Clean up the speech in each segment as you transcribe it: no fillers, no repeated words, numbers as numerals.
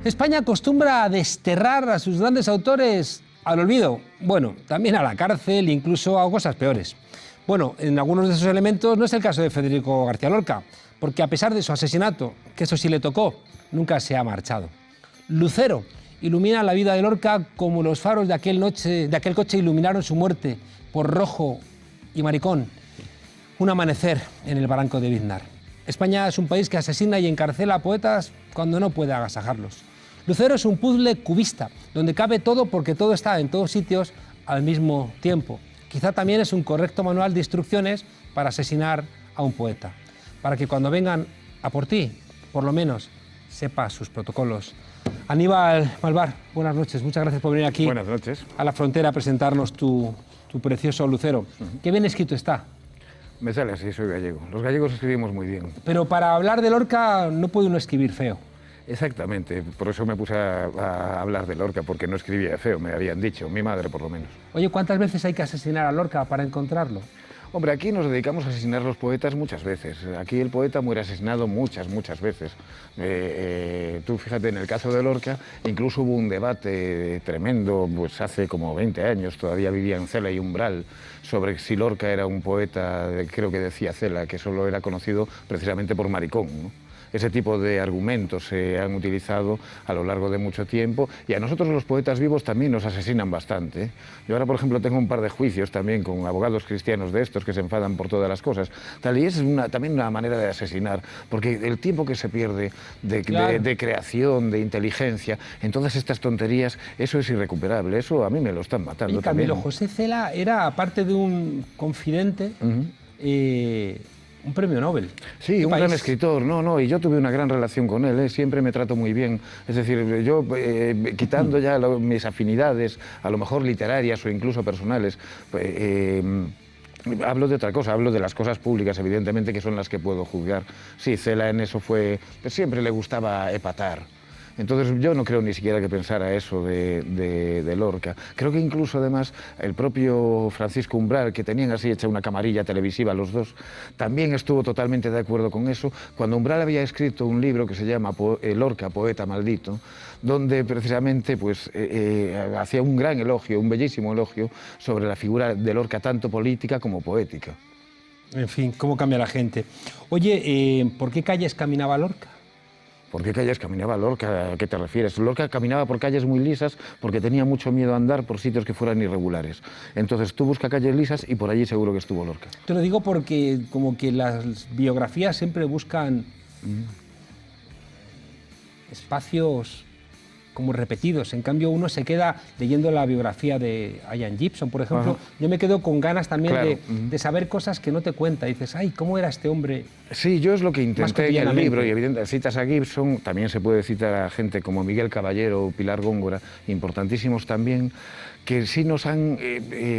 España acostumbra a desterrar a sus grandes autores al olvido, bueno, también a la cárcel, incluso a cosas peores. Bueno, en algunos de esos elementos no es el caso de Federico García Lorca, porque a pesar de su asesinato, que eso sí le tocó, nunca se ha marchado. Lucero ilumina la vida de Lorca como los faros de aquel coche iluminaron su muerte por Rojo y Maricón. Un amanecer en el barranco de Biznar. España es un país que asesina y encarcela a poetas cuando no puede agasajarlos. Lucero es un puzzle cubista, donde cabe todo porque todo está en todos sitios al mismo tiempo. Quizá también es un correcto manual de instrucciones para asesinar a un poeta, para que cuando vengan a por ti, por lo menos, sepas sus protocolos. Aníbal Malvar, buenas noches, muchas gracias por venir aquí. Buenas noches. A la frontera a presentarnos tu precioso Lucero. Qué bien escrito está. Me sale así, soy gallego. Los gallegos escribimos muy bien. Pero para hablar de Lorca no puede uno escribir feo. Exactamente, por eso me puse a hablar de Lorca, porque no escribía feo, me habían dicho, mi madre por lo menos. Oye, ¿cuántas veces hay que asesinar a Lorca para encontrarlo? Hombre, aquí nos dedicamos a asesinar a los poetas muchas veces. Aquí el poeta muere asesinado muchas veces. Tú fíjate, en el caso de Lorca, incluso hubo un debate tremendo, pues hace como 20 años, todavía vivía en Cela y Umbral, sobre si Lorca era un poeta, creo que decía Cela, que solo era conocido precisamente por Maricón, ¿no? Ese tipo de argumentos se han utilizado a lo largo de mucho tiempo y a nosotros los poetas vivos también nos asesinan bastante, ¿eh? Yo ahora, por ejemplo, tengo un par de juicios también con abogados cristianos de estos que se enfadan por todas las cosas. Tal y es también una manera de asesinar, porque el tiempo que se pierde de creación, de inteligencia, en todas estas tonterías, eso es irrecuperable. Eso a mí me lo están matando. Oye, Camilo, José Cela era, aparte de un confidente, un premio Nobel. Sí, un gran escritor, y yo tuve una gran relación con él, siempre me trato muy bien. Es decir, yo quitando ya mis afinidades, a lo mejor literarias o incluso personales, hablo de otra cosa, hablo de las cosas públicas, evidentemente, que son las que puedo juzgar. Sí, Cela en eso fue, siempre le gustaba epatar. Entonces yo no creo ni siquiera que pensara eso de Lorca. Creo que incluso además el propio Francisco Umbral, que tenían así hecha una camarilla televisiva los dos, también estuvo totalmente de acuerdo con eso, cuando Umbral había escrito un libro que se llama Lorca, poeta maldito, donde precisamente pues, hacía un gran elogio, un bellísimo elogio sobre la figura de Lorca, tanto política como poética. En fin, cómo cambia la gente. Oye, ¿por qué calles caminaba Lorca? ¿Por qué calles caminaba Lorca? ¿A qué te refieres? Lorca caminaba por calles muy lisas porque tenía mucho miedo a andar por sitios que fueran irregulares. Entonces tú busca calles lisas y por allí seguro que estuvo Lorca. Te lo digo porque como que las biografías siempre buscan espacios como repetidos. En cambio, uno se queda leyendo la biografía de Ian Gibson, por ejemplo. Ajá. Yo me quedo con ganas también de saber cosas que no te cuenta. Y dices, ay, ¿cómo era este hombre? Sí, yo es lo que intenté en el libro, y evidentemente citas a Gibson, también se puede citar a gente como Miguel Caballero o Pilar Góngora, importantísimos también, que sí nos han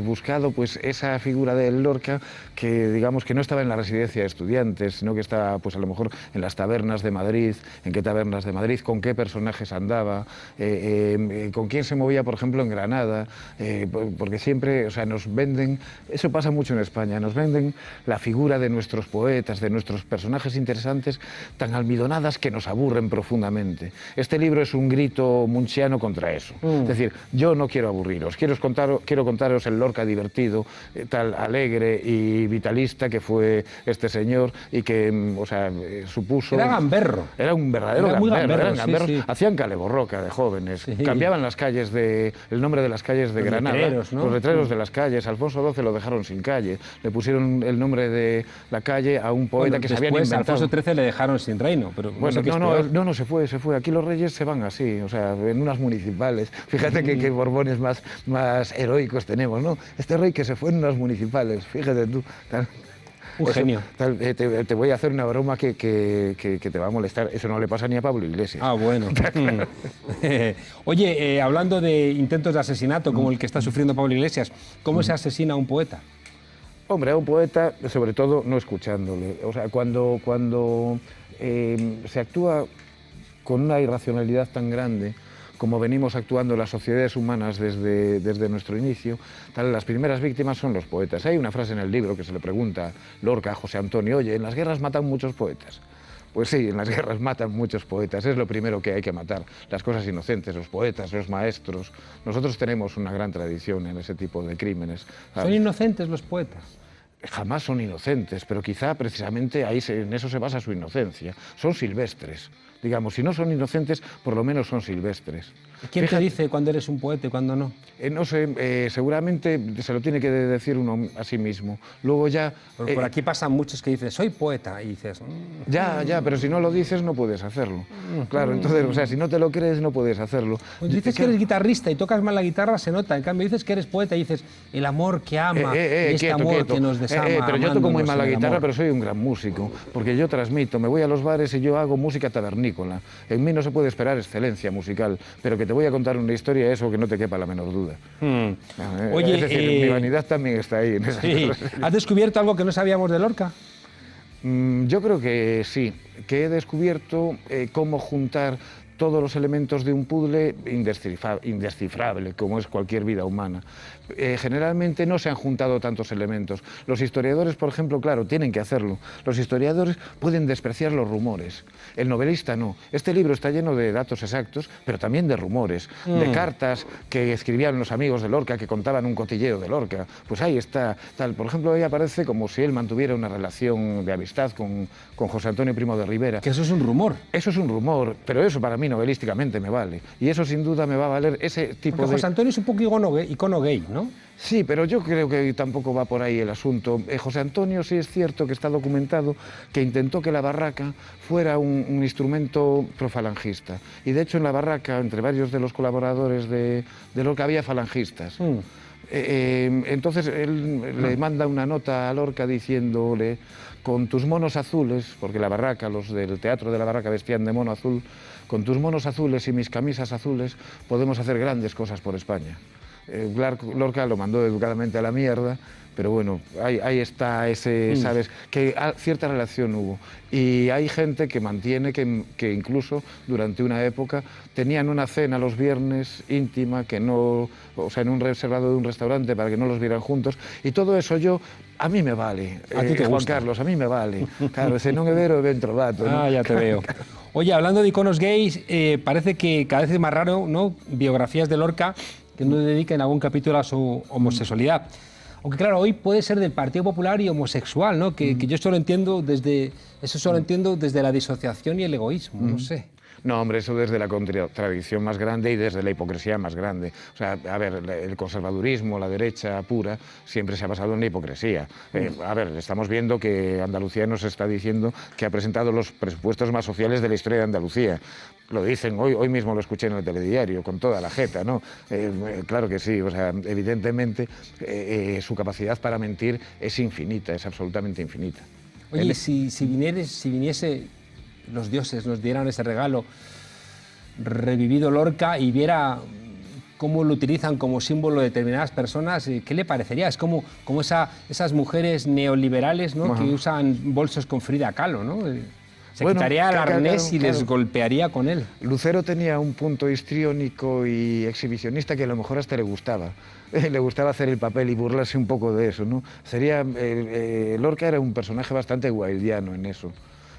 buscado pues, esa figura de Lorca que, digamos, que no estaba en la residencia de estudiantes, sino que estaba pues, a lo mejor en las tabernas de Madrid, en qué tabernas de Madrid, con qué personajes andaba, con quién se movía, por ejemplo, en Granada, porque siempre, o sea, nos venden, eso pasa mucho en España, nos venden la figura de nuestros poetas, de nuestros personajes interesantes, tan almidonadas que nos aburren profundamente. Este libro es un grito munchiano contra eso. Es decir, yo no quiero aburriros, quiero contaros el Lorca divertido, tal alegre y vitalista que fue este señor y que, o sea, supuso... Era gamberro. Era un verdadero gamberro. Eran gamberros. Sí, sí. Hacían caleborroca de jóvenes, sí. Cambiaban las calles el nombre de las calles de Granada, letreros, ¿no? Los letreros de las calles. Alfonso XII lo dejaron sin calle, le pusieron el nombre de la calle a un poeta que se habían inventado. Alfonso XIII le dejaron sin reino, pero bueno, no, se fue. Aquí los reyes se van así, o sea, en unas municipales. Fíjate qué borbones más heroicos tenemos, ¿no? Este rey que se fue en unas municipales, fíjate tú. Un genio. Te voy a hacer una broma que te va a molestar. Eso no le pasa ni a Pablo Iglesias. Ah, bueno. Oye, hablando de intentos de asesinato como el que está sufriendo Pablo Iglesias, ¿cómo se asesina a un poeta? Hombre, a un poeta, sobre todo, no escuchándole. O sea, cuando se actúa con una irracionalidad tan grande como venimos actuando las sociedades humanas desde nuestro inicio, las primeras víctimas son los poetas. Hay una frase en el libro que se le pregunta Lorca a José Antonio, oye, en las guerras matan muchos poetas. Pues sí, en las guerras matan muchos poetas, es lo primero que hay que matar, las cosas inocentes, los poetas, los maestros. Nosotros tenemos una gran tradición en ese tipo de crímenes. ¿Son inocentes los poetas? Jamás son inocentes, pero quizá precisamente ahí en eso se basa su inocencia. Son silvestres. Digamos, si no son inocentes, por lo menos son silvestres. ¿Quién te dice cuándo eres un poeta y cuándo no? No sé, seguramente se lo tiene que decir uno a sí mismo. Luego ya... Por aquí pasan muchos que dicen, soy poeta, y dices... Ya, pero si no lo dices no puedes hacerlo. Claro, entonces, o sea, si no te lo crees no puedes hacerlo. Cuando dices que eres guitarrista y tocas mal la guitarra se nota, en cambio dices que eres poeta y dices, el amor que ama, este amor que nos desama. Pero yo toco muy mal la guitarra, pero soy un gran músico, porque yo transmito, me voy a los bares y yo hago música tabernícola. En mí no se puede esperar excelencia musical, pero que te voy a contar una historia, eso que no te quepa la menor duda. Oye, es decir, mi vanidad también está ahí. En esas cosas. ¿Has descubierto algo que no sabíamos de Lorca? Yo creo que sí, que he descubierto cómo juntar todos los elementos de un puzzle indescifrable, como es cualquier vida humana. Generalmente no se han juntado tantos elementos. Los historiadores, por ejemplo, claro, tienen que hacerlo. Los historiadores pueden despreciar los rumores. El novelista no. Este libro está lleno de datos exactos, pero también de rumores, de cartas que escribían los amigos de Lorca, que contaban un cotilleo de Lorca. Pues ahí está, tal. Por ejemplo, ahí aparece como si él mantuviera una relación de amistad con José Antonio Primo de Rivera. Que eso es un rumor. Eso es un rumor, pero eso para mí novelísticamente me vale. Y eso sin duda me va a valer ese tipo Porque José Antonio es un poco icono gay, ¿no? Sí, pero yo creo que tampoco va por ahí el asunto. José Antonio sí es cierto que está documentado que intentó que la barraca fuera un instrumento profalangista. Y de hecho en la barraca, entre varios de los colaboradores de Lorca, había falangistas. Entonces él le manda una nota a Lorca diciéndole, con tus monos azules, porque la barraca, los del teatro de la barraca vestían de mono azul, con tus monos azules y mis camisas azules podemos hacer grandes cosas por España. Lorca lo mandó educadamente a la mierda, pero bueno, ahí está ese, ¿sabes? Que cierta relación hubo. Y hay gente que mantiene que incluso durante una época tenían una cena los viernes íntima, que no, o sea, en un reservado de un restaurante para que no los vieran juntos. Y todo eso a mí me vale. ¿A ti te Juan gusta? Carlos, a mí me vale. Claro, se non é vero, ben trovato. Ah, ya te veo. Oye, hablando de iconos gays, parece que cada vez es más raro, ¿no? Biografías de Lorca que no dediquen algún capítulo a su homosexualidad. Aunque claro, hoy puede ser del Partido Popular y homosexual, ¿no? Que yo solo entiendo desde la disociación y el egoísmo, no sé. No, hombre, eso desde la contradicción más grande y desde la hipocresía más grande. O sea, a ver, el conservadurismo, la derecha pura, siempre se ha basado en la hipocresía. A ver, estamos viendo que Andalucía nos está diciendo que ha presentado los presupuestos más sociales de la historia de Andalucía. Lo dicen, hoy mismo lo escuché en el telediario, con toda la jeta, ¿no? Claro que sí, o sea, evidentemente su capacidad para mentir es infinita, es absolutamente infinita. Oye, si viniese los dioses, nos dieran ese regalo, revivido Lorca, y viera cómo lo utilizan como símbolo de determinadas personas, ¿qué le parecería? Es como esas mujeres neoliberales, ¿no? Que usan bolsos con Frida Kahlo, ¿no? Se quitaría el arnés y les golpearía con él. Lucero tenía un punto histriónico y exhibicionista que a lo mejor hasta le gustaba. Le gustaba hacer el papel y burlarse un poco de eso, ¿no? Lorca era un personaje bastante wildiano en eso.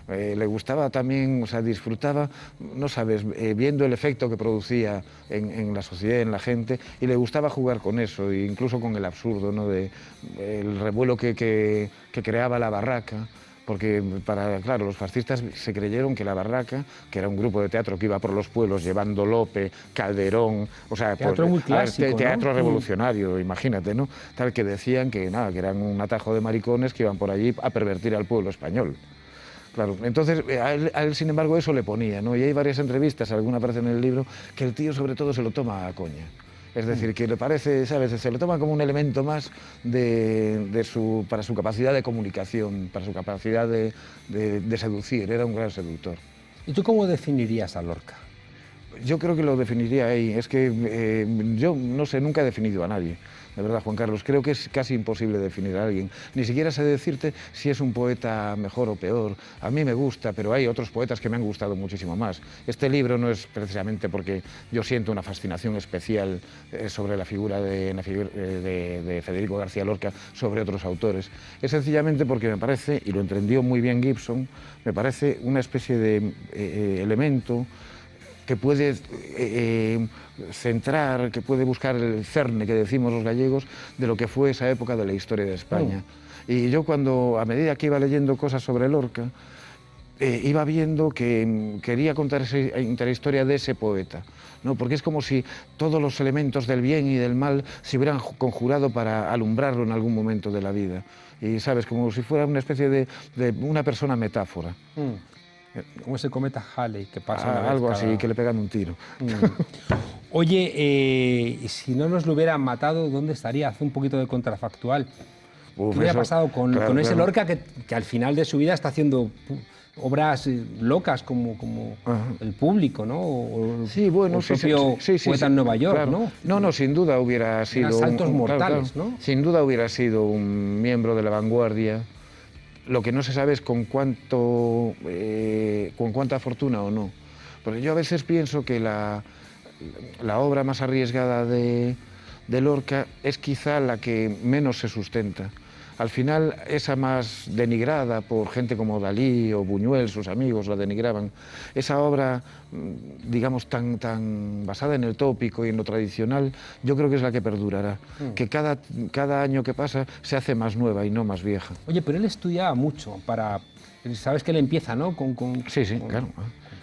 Le gustaba también, o sea, disfrutaba, no sabes, viendo el efecto que producía en la sociedad, en la gente, y le gustaba jugar con eso, e incluso con el absurdo, ¿no? El revuelo que creaba la barraca. Porque, claro, los fascistas se creyeron que la barraca, que era un grupo de teatro que iba por los pueblos llevando Lope, Calderón, o sea, teatro muy clásico, teatro ¿no? Revolucionario, imagínate, ¿no? Tal que decían que nada, que eran un atajo de maricones que iban por allí a pervertir al pueblo español. Claro, entonces a él, sin embargo, eso le ponía, ¿no? Y hay varias entrevistas, alguna aparece en el libro, que el tío sobre todo se lo toma a coña. Es decir, que le parece, ¿sabes? Se lo toma como un elemento más para su capacidad de comunicación, para su capacidad de seducir. Era un gran seductor. ¿Y tú cómo definirías a Lorca? Yo creo que lo definiría ahí. Es que yo no sé, nunca he definido a nadie. De verdad, Juan Carlos, creo que es casi imposible definir a alguien. Ni siquiera sé decirte si es un poeta mejor o peor. A mí me gusta, pero hay otros poetas que me han gustado muchísimo más. Este libro no es precisamente porque yo siento una fascinación especial sobre la figura de Federico García Lorca sobre otros autores. Es sencillamente porque me parece, y lo entendió muy bien Gibson, me parece una especie de elemento que puede centrar, que puede buscar el cerne que decimos los gallegos de lo que fue esa época de la historia de España. Y yo cuando, a medida que iba leyendo cosas sobre Lorca, iba viendo que quería contar esa interhistoria de ese poeta, ¿no? Porque es como si todos los elementos del bien y del mal se hubieran conjurado para alumbrarlo en algún momento de la vida. Y, ¿sabes? Como si fuera una especie de una persona metáfora. Como ese cometa Halley que pasa algo así, que le pegan un tiro. Oye, si no nos lo hubieran matado, ¿dónde estaría? Hace un poquito de contrafactual. ¿Qué hubiera pasado con ese Lorca que al final de su vida está haciendo obras locas como el público, ¿no? O sí, bueno, el propio poeta en Nueva York, claro. ¿no? No, sin duda hubiera sido... saltos mortales, ¿no? Sin duda hubiera sido un miembro de la vanguardia. Lo que no se sabe es con cuánta fortuna o no. Porque yo a veces pienso que la obra más arriesgada de Lorca es quizá la que menos se sustenta. Al final, esa más denigrada por gente como Dalí o Buñuel, sus amigos la denigraban, esa obra, digamos, tan basada en el tópico y en lo tradicional, yo creo que es la que perdurará. Que cada año que pasa se hace más nueva y no más vieja. Oye, pero él estudiaba mucho para... Sabes que él empieza, ¿no? Sí, claro.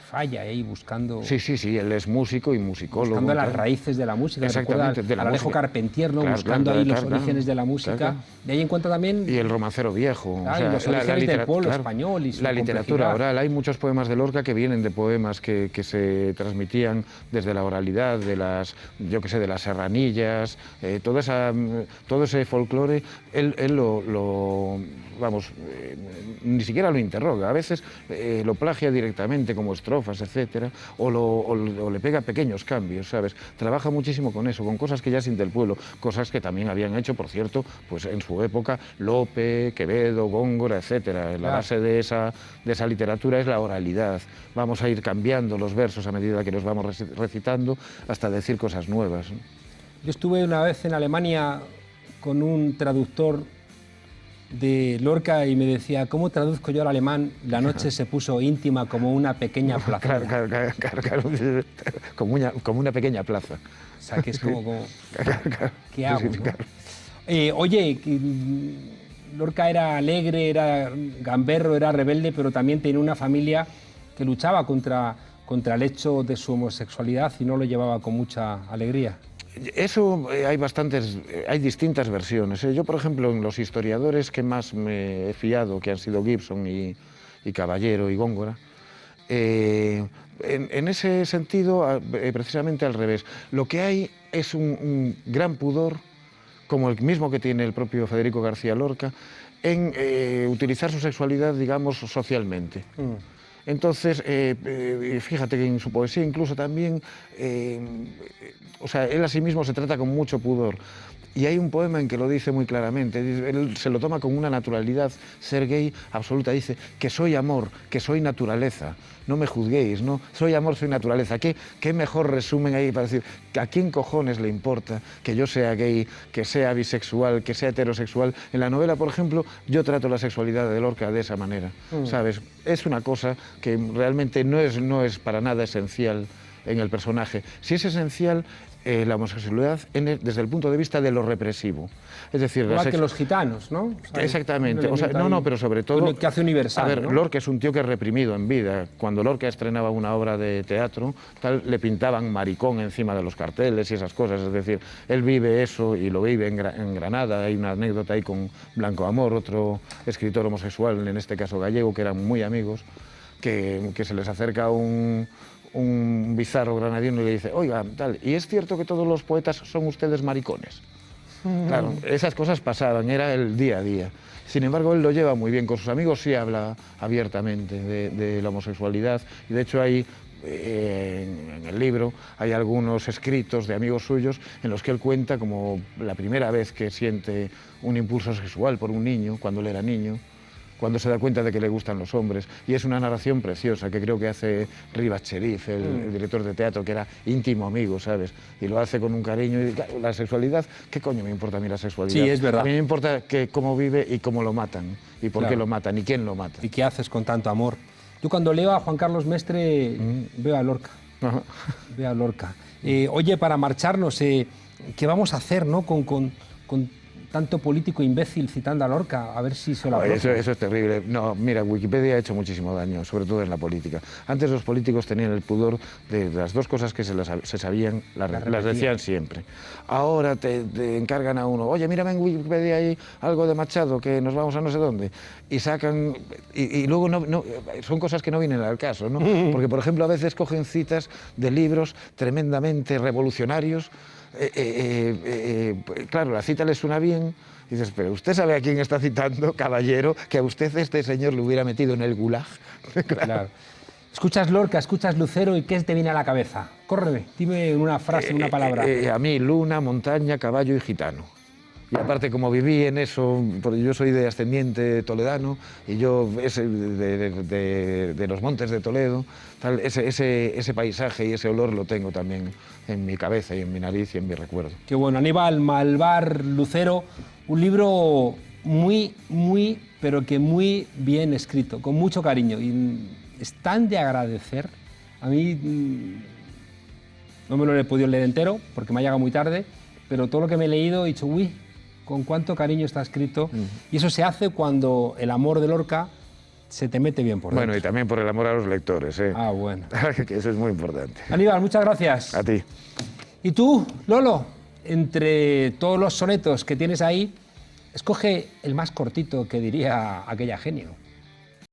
Falla ahí buscando... Sí, él es músico y musicólogo. Buscando las raíces de la música. Exactamente, de la Alejo música. Carpentier, ¿no? Buscando ahí los orígenes de la música. Claro. De ahí encuentra también... Y el romancero viejo. Claro, y los orígenes del pueblo español y su la literatura oral. Hay muchos poemas de Lorca que vienen de poemas que se transmitían desde la oralidad, de las, yo qué sé, de las serranillas, todo ese folclore, él ni siquiera lo interroga. A veces lo plagia directamente como estrofas, etcétera, o le pega pequeños cambios, ¿sabes? Trabaja muchísimo con eso, con cosas que ya siente el pueblo, cosas que también habían hecho, por cierto, pues en su época, Lope, Quevedo, Góngora, etcétera. La base de esa literatura es la oralidad. Vamos a ir cambiando los versos a medida que los vamos recitando hasta decir cosas nuevas, ¿no? Yo estuve una vez en Alemania con un traductor de Lorca y me decía, ¿cómo traduzco yo al alemán? La noche se puso íntima como una pequeña plaza. Claro, como una pequeña plaza. O sea, que es como ¿qué hago? Sí, ¿no? claro. Oye, Lorca era alegre, era gamberro, era rebelde, pero también tenía una familia que luchaba contra el hecho de su homosexualidad y no lo llevaba con mucha alegría. Eso hay distintas versiones. Yo, por ejemplo, en los historiadores que más me he fiado, que han sido Gibson y Caballero y Góngora, en ese sentido, precisamente al revés. Lo que hay es un gran pudor, como el mismo que tiene el propio Federico García Lorca, en utilizar su sexualidad, digamos, socialmente. Entonces, fíjate que en su poesía incluso también, o sea, él a sí mismo se trata con mucho pudor. Y hay un poema en que lo dice muy claramente, él se lo toma con una naturalidad, ser gay absoluta, dice que soy amor, que soy naturaleza, no me juzguéis, ¿no? Soy amor, soy naturaleza. ¿Qué mejor resumen ahí para decir a quién cojones le importa que yo sea gay, que sea bisexual, que sea heterosexual? En la novela, por ejemplo, yo trato la sexualidad de Lorca de esa manera, ¿sabes? Es una cosa que realmente no es para nada esencial en el personaje. Sí es esencial la homosexualidad desde el punto de vista de lo represivo. Es decir, igual que los gitanos, ¿no? O sea, exactamente. O sea, no, pero sobre todo... Que hace universal, a ver, ¿no? Lorca es un tío que es reprimido en vida. Cuando Lorca estrenaba una obra de teatro, le pintaban maricón encima de los carteles y esas cosas. Es decir, él vive eso y lo vive en Granada. Hay una anécdota ahí con Blanco Amor, otro escritor homosexual, en este caso gallego, que eran muy amigos, que se les acerca un bizarro granadino y le dice, oiga, tal, ¿y es cierto que todos los poetas son ustedes maricones? Claro, esas cosas pasaban, era el día a día. Sin embargo, él lo lleva muy bien con sus amigos, sí habla abiertamente de la homosexualidad, y de hecho hay en el libro hay algunos escritos de amigos suyos en los que él cuenta como la primera vez que siente un impulso sexual por un niño, cuando él era niño, cuando se da cuenta de que le gustan los hombres. Y es una narración preciosa que creo que hace Rivas Cherif, el director de teatro, que era íntimo amigo, ¿sabes? Y lo hace con un cariño. Y claro, la sexualidad, ¿qué coño me importa a mí la sexualidad? Sí, es verdad. A mí me importa cómo vive y cómo lo matan, y por qué lo matan, y quién lo mata. ¿Y qué haces con tanto amor? Yo cuando leo a Juan Carlos Mestre veo a Lorca. Veo a Lorca. Oye, para marcharnos, ¿qué vamos a hacer, ¿no? con tanto político imbécil citando a Lorca, a ver si se lo apropia. Eso es terrible. No, mira, Wikipedia ha hecho muchísimo daño, sobre todo en la política. Antes los políticos tenían el pudor de las dos cosas que se sabían, las decían siempre. Ahora te encargan a uno, oye, mírame en Wikipedia hay algo de Machado, que nos vamos a no sé dónde, y sacan, y luego no, son cosas que no vienen al caso, ¿no? Porque, por ejemplo, a veces cogen citas de libros tremendamente revolucionarios. Claro, la cita le suena bien, y dices, pero usted sabe a quién está citando, caballero, que a usted este señor le hubiera metido en el gulag. Claro. Escuchas Lorca, escuchas Lucero, ¿y qué te viene a la cabeza? Córreme, dime una frase, una palabra. A mí, luna, montaña, caballo y gitano. Y aparte, como viví en eso, porque yo soy de ascendiente toledano, y yo de los montes de Toledo, tal, ese paisaje y ese olor lo tengo también en mi cabeza y en mi nariz y en mi recuerdo. Qué bueno. Aníbal Malvar Lucero, un libro muy, pero que muy bien escrito, con mucho cariño. Y es tan de agradecer. A mí no me lo he podido leer entero, porque me ha llegado muy tarde, pero todo lo que me he leído he dicho, uy, con cuánto cariño está escrito. Y eso se hace cuando el amor de Lorca se te mete bien por dentro. Bueno, y también por el amor a los lectores, ¿eh? Ah, bueno. Que eso es muy importante. Aníbal, muchas gracias. A ti. Y tú, Lolo, entre todos los sonetos que tienes ahí, escoge el más cortito, que diría aquella genio.